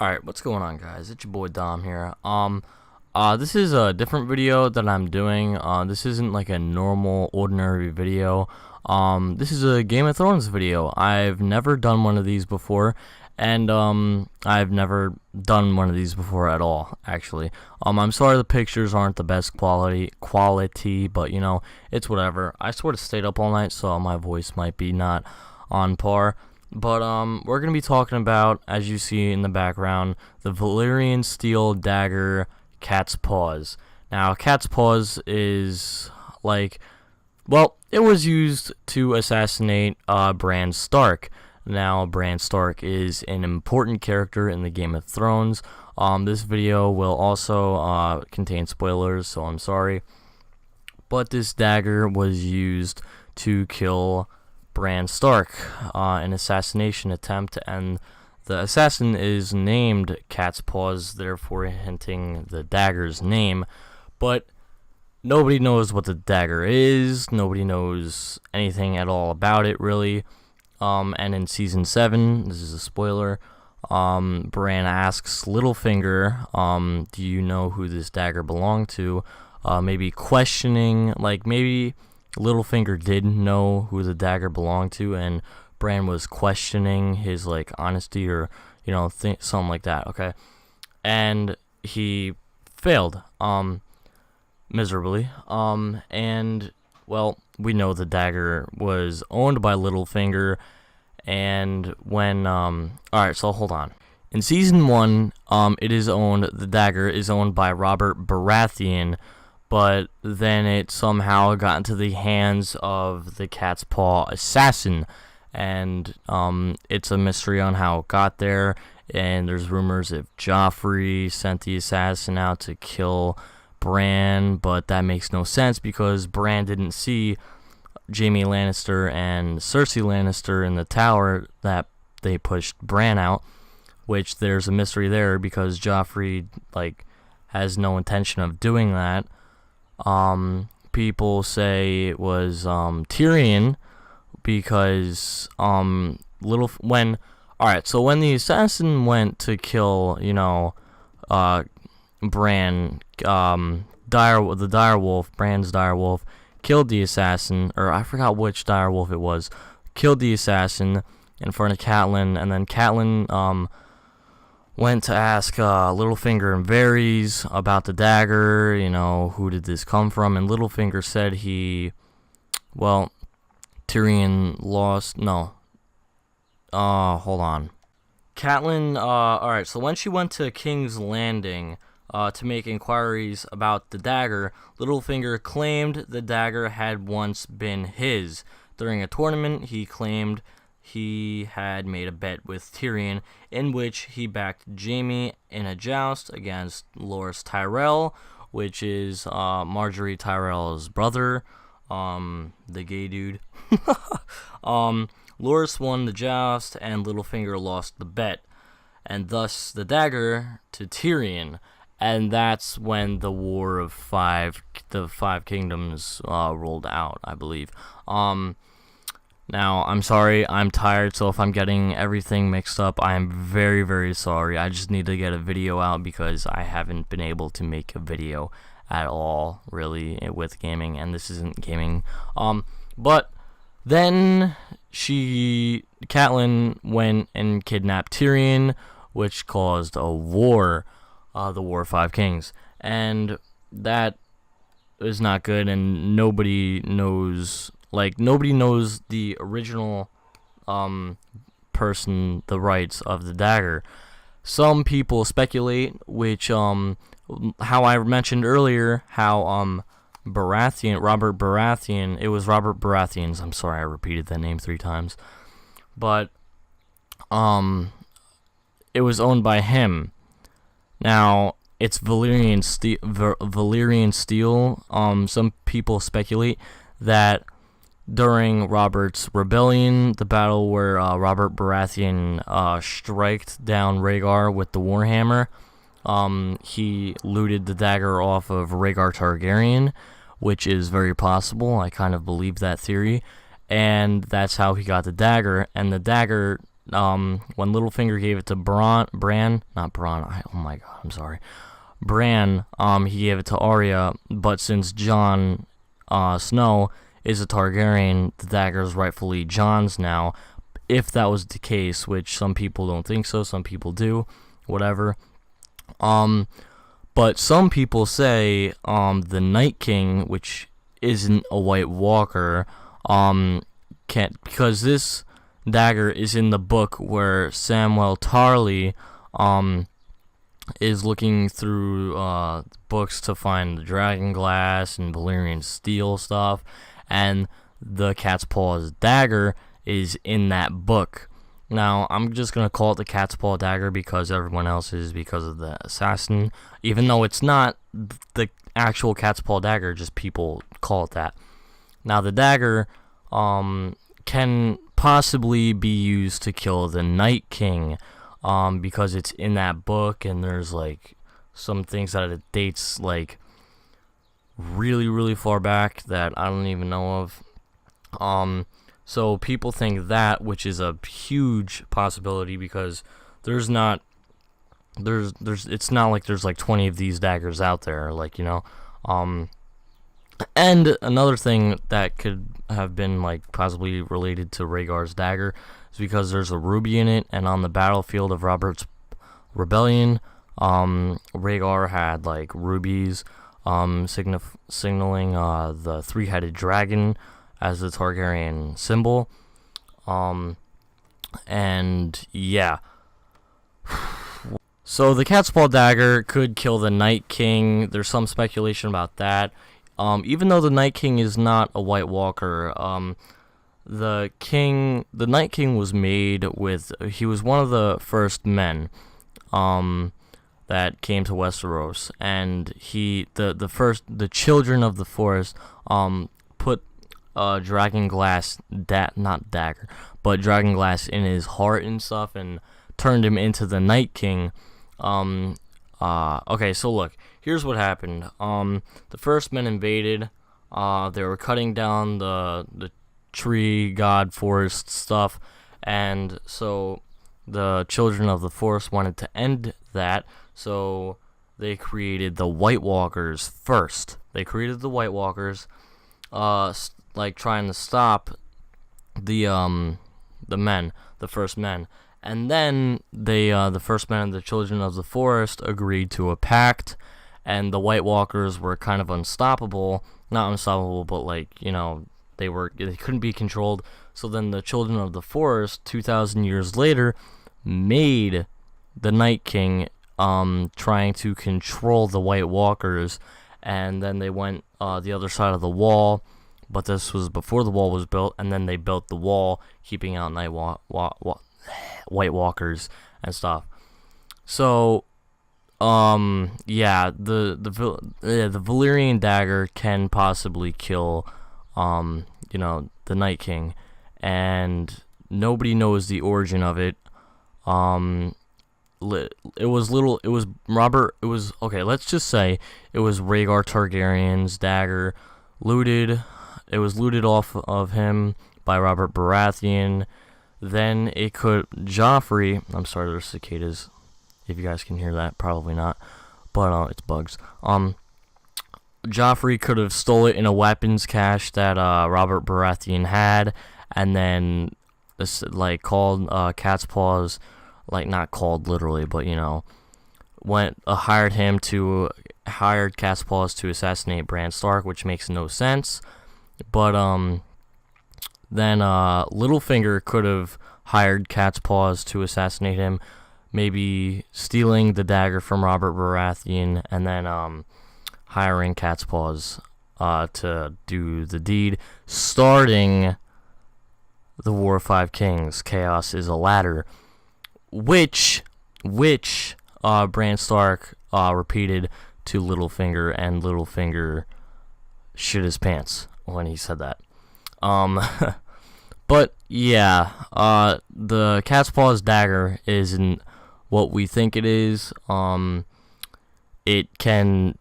Alright, what's going on, guys? It's your boy Dom here. This is a different video that I'm doing. This isn't like a normal, ordinary video. This is a Game of Thrones video. I've never done one of these before, and, I've never done one of these before at all, actually. I'm sorry the pictures aren't the best quality, but, you know, it's whatever. I sort of stayed up all night, so my voice might be not on par. But we're going to be talking about, as you see in the background, the Valyrian Steel Dagger Cat's Paws. Now, Cat's Paws is like, well, it was used to assassinate Bran Stark. Now, Bran Stark is an important character in the Game of Thrones. This video will also contain spoilers, so I'm sorry. But this dagger was used to kill Bran Stark, an assassination attempt, and the assassin is named Cat's Paws, therefore hinting the dagger's name, but nobody knows what the dagger is, nobody knows anything at all about it, really. And in Season 7, this is a spoiler, Bran asks Littlefinger, do you know who this dagger belonged to? Maybe questioning, like, maybe Littlefinger did know who the dagger belonged to, and Bran was questioning his, like, honesty or, you know, something like that, okay? And he failed, miserably, and, well, we know the dagger was owned by Littlefinger, and when, alright, so hold on. In Season 1, the dagger is owned by Robert Baratheon, but then it somehow got into the hands of the Cat's Paw assassin, and it's a mystery on how it got there, and there's rumors if Joffrey sent the assassin out to kill Bran, but that makes no sense because Bran didn't see Jaime Lannister and Cersei Lannister in the tower that they pushed Bran out, which there's a mystery there because Joffrey, like, has no intention of doing that. People say it was Tyrion because when the assassin went to kill, you know, Bran, the direwolf, Bran's direwolf, killed the assassin, or I forgot which direwolf it was, killed the assassin in front of Catelyn, and then Catelyn went to ask Littlefinger and Varys about the dagger, you know, who did this come from, and Littlefinger said Tyrion lost, hold on. Catelyn, alright, so when she went to King's Landing to make inquiries about the dagger, Littlefinger claimed the dagger had once been his. During a tournament, he claimed he had made a bet with Tyrion in which he backed Jaime in a joust against Loras Tyrell, which is Marjorie Tyrell's brother, the gay dude. Loras won the joust and Littlefinger lost the bet, and thus the dagger to Tyrion, and that's when the War of the Five Kingdoms rolled out, I believe. Now, I'm sorry, I'm tired, so if I'm getting everything mixed up, I am very, very sorry. I just need to get a video out because I haven't been able to make a video at all, really, with gaming, and this isn't gaming. But then Catelyn went and kidnapped Tyrion, which caused a war, the War of Five Kings, and that is not good, and nobody knows the original person, the rights of the dagger. Some people speculate, which how I mentioned earlier, how Robert Baratheon, it was Robert Baratheon's, I'm sorry I repeated that name 3 times, but it was owned by him. Now, it's Valyrian Steel. Some people speculate that during Robert's rebellion, the battle where Robert Baratheon striked down Rhaegar with the Warhammer, he looted the dagger off of Rhaegar Targaryen, which is very possible. I kind of believe that theory, and that's how he got the dagger. And the dagger when Littlefinger gave it to Bran, oh my god, I'm sorry, Bran, he gave it to Arya, but since Jon Snow is a Targaryen, the dagger is rightfully Jon's now. If that was the case, which some people don't think so, some people do, whatever. But some people say the Night King, which isn't a White Walker, can't, because this dagger is in the book where Samwell Tarly is looking through books to find the dragon glass and Valyrian steel stuff, and the Cat's Paw's dagger is in that book. Now, I'm just going to call it the Cat's Paw dagger because everyone else is, because of the assassin, even though it's not the actual Cat's Paw dagger, just people call it that. Now, the dagger can possibly be used to kill the Night King, because it's in that book, and there's like some things that it dates like really, really far back that I don't even know of. So people think that, which is a huge possibility, because it's not like there's like 20 of these daggers out there, like, you know. And another thing that could have been like possibly related to Rhaegar's dagger is because there's a ruby in it, and on the battlefield of Robert's Rebellion, Rhaegar had like rubies, signaling the three-headed dragon as the Targaryen symbol. And yeah. So the Cat's Paw dagger could kill the Night King. There's some speculation about that. Even though the Night King is not a White Walker, the Night King was made with, he was one of the first men that came to Westeros, and the children of the forest put dragon glass, not dagger, but dragon glass in his heart and stuff, and turned him into the Night King. Okay, so look, here's what happened. The first men invaded. They were cutting down the tree god forest stuff, and so the children of the forest wanted to end that, so they created the White Walkers first. They created the White Walkers, like trying to stop the first men, and then the first men and the children of the forest agreed to a pact, and the White Walkers were kind of unstoppable. Not unstoppable, but like, you know, they couldn't be controlled. So then the children of the forest, 2,000 years later, made the Night King, trying to control the White Walkers, and then they went the other side of the wall. But this was before the wall was built, and then they built the wall, keeping out White Walkers and stuff. So, yeah, the Valyrian dagger can possibly kill, you know, the Night King, and nobody knows the origin of it. Okay, let's just say it was Rhaegar Targaryen's dagger, looted. It was looted off of him by Robert Baratheon. Then Joffrey, I'm sorry, there's cicadas, if you guys can hear that, probably not, but it's bugs. Joffrey could have stole it in a weapons cache that Robert Baratheon had, and then like called Cat's Paws, like not called literally, but you know, hired Cat's Paws to assassinate Bran Stark, which makes no sense. But then Littlefinger could have hired Cat's Paws to assassinate him, maybe stealing the dagger from Robert Baratheon, and then hiring Cat's Paws to do the deed, starting the War of Five Kings. Chaos is a ladder, which Bran Stark repeated to Littlefinger, and Littlefinger shit his pants when he said that. But yeah, the Cat's Paws dagger isn't what we think it is. It can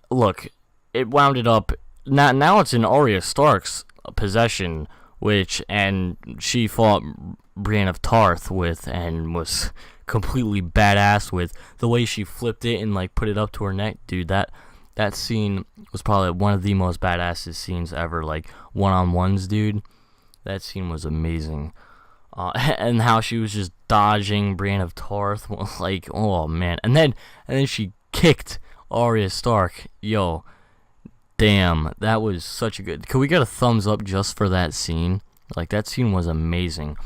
look. It wound it up. Now it's in Arya Stark's possession, and she fought Brienne of Tarth with, and was completely badass with the way she flipped it and like put it up to her neck, dude. That scene was probably one of the most badass scenes ever, like one-on-ones, dude. That scene was amazing. And how she was just dodging Brienne of Tarth, like, oh man. And then she kicked Arya Stark. Yo, damn, that was such a good. Could we get a thumbs up just for that scene? Like, that scene was amazing.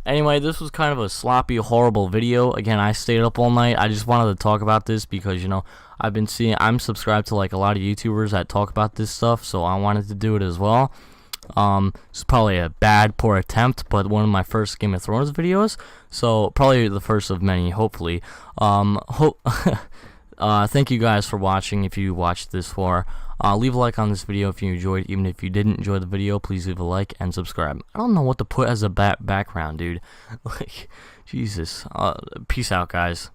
Anyway, this was kind of a sloppy, horrible video. Again, I stayed up all night. I just wanted to talk about this because, you know, I'm subscribed to like a lot of YouTubers that talk about this stuff, so I wanted to do it as well. It's probably a poor attempt, but one of my first Game of Thrones videos, so probably the first of many, hopefully. Thank you guys for watching. If you watched this far, leave a like on this video if you enjoyed. Even if you didn't enjoy the video, please leave a like and subscribe. I don't know what to put as a background, dude. Like, Jesus. Peace out, guys.